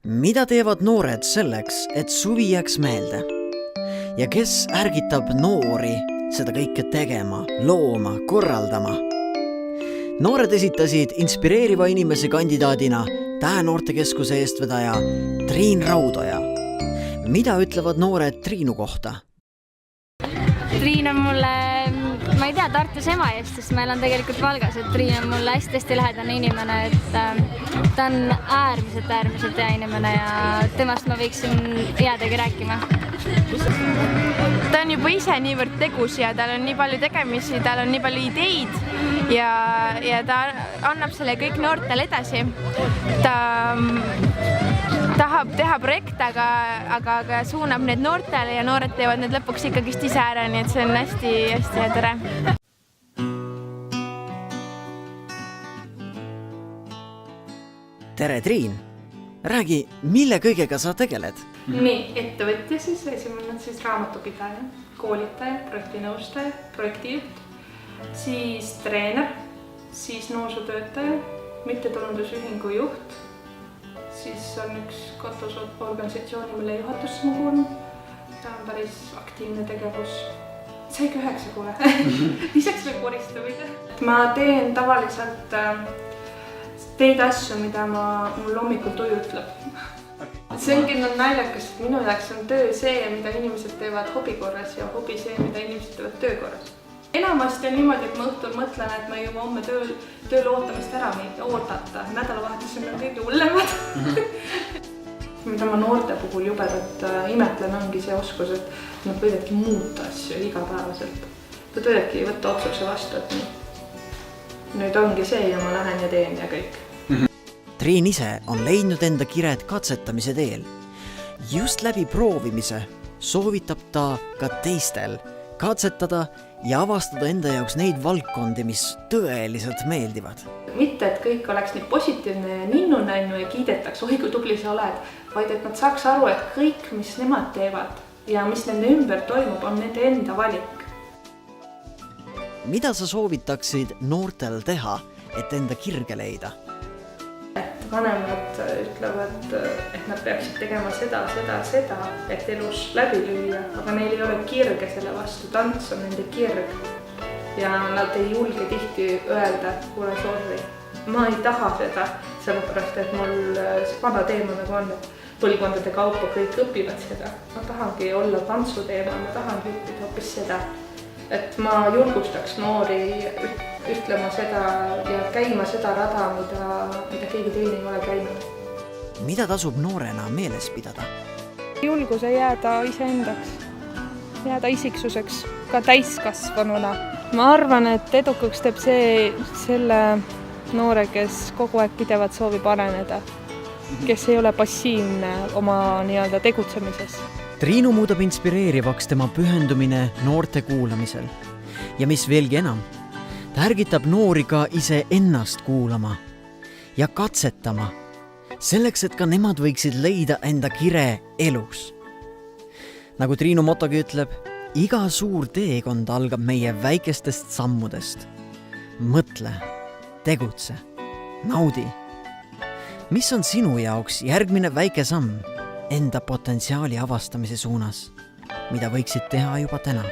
Mida teevad noored selleks, et suvi jääks meelde? Ja kes ärgitab noori seda kõike tegema, looma, korraldama? Noored esitasid inspireeriva inimese kandidaadina Tähe noortekeskuse eestvedaja Triin Raudoja. Mida ütlevad noored Triinu kohta? Triin on mulle, ma ei tea, Tartus ema eest, sest ma elan tegelikult Valgas, et Triin on mulle hästi lähedane inimene, et ta on äärmiselt hea inimene ja temast ma võiksin jäädagi rääkima. Ta on juba ise niivõrd tegus ja tal on nii palju tegemisi, tal on nii palju ideid ja ta annab selle kõik noortele edasi. Ta tahab teha projekte, aga suunab need noortele ja noored teevad need lõpuks ikkagist ise ära, nii et see on hästi tore. Tere, Triin! Räägi, mille kõigega sa tegeled? Nii, ettevõtja siis, esimene siis raamatupidaja, koolitaja, projektinõustaja, projektijuht, siis treener, siis noorsootöötaja, mittetulundusühingu juht, siis on üks katusorganisatsiooni, mille juhatusse ma kuulun. See on päris aktiivne tegevus. Saigi 9 kohe. Lisaks veel koristamine. Ma teen tavaliselt teid asju, mida mul hommikul tuju ütleb. See ongi naljakas, et minu jaoks on töö see, mida inimesed teevad hobi korras ja hobi see, mida inimesed teevad töö korras. Enamasti on niimoodi, et ma õhtul mõtlen, et ma ei juba homme tööl ootamist ära oodata. Nädalavahetusel on kõige hullemad. Mida ma noorte puhul jubedalt imetlen ongi see oskus, et nad võidavadki muuta asju igapäevaselt. Nad võidavadki võtta otsuse vastu, et nüüd ongi see ja ma lähen ja teen ja kõik. Triin ise on leidnud enda kired katsetamise teel. Just läbi proovimise soovitab ta ka teistel katsetada ja avastada enda jaoks neid valdkondi, mis tõeliselt meeldivad. Mitte, et kõik oleks nii positiivne ja ninnunännu ja kiidetaks, oi kui tubli sa oled, vaid et nad saaks aru, et kõik, mis nemad teevad ja mis nende ümber toimub, on nende enda valik. Mida sa soovitaksid noortel teha, et enda kirge leida? Vanemad ütlevad, et nad peaksid tegema seda, et elus läbi lüüa, aga neil ei ole kirge selle vastu, tants on nende kirg ja nad ei julge tihti öelda, et kuule, sorry. Ma ei taha seda, sellepärast, et mul vana teema nagu on, et põlvkondade kaupa kõik õpivad seda. Ma tahangi olla tantsuteema, ma tahangi õppida hoopis seda, et ma julgustaks noori ütlema seda ja käima seda rada, mida keegi teine ei ole käinud. Mida tasub noorena meeles pidada? Julguse jääda iseendaks, jääda isiksuseks, ka täiskasvanuna. Ma arvan, et edukaks teeb selle noore, kes kogu aeg pidevalt soovib areneda, kes ei ole passiivne oma tegutsemises. Triinu muudab inspireerivaks tema pühendumine noorte kuulamisel. Ja mis veelgi enam, ta ärgitab noori ka ise ennast kuulama ja katsetama, selleks, et ka nemad võiksid leida enda kire elus. Nagu Triinu motogi ütleb, iga suur teekond algab meie väikestest sammudest. Mõtle, tegutse, naudi. Mis on sinu jaoks järgmine väike samm enda potentsiaali avastamise suunas, mida võiksid teha juba täna?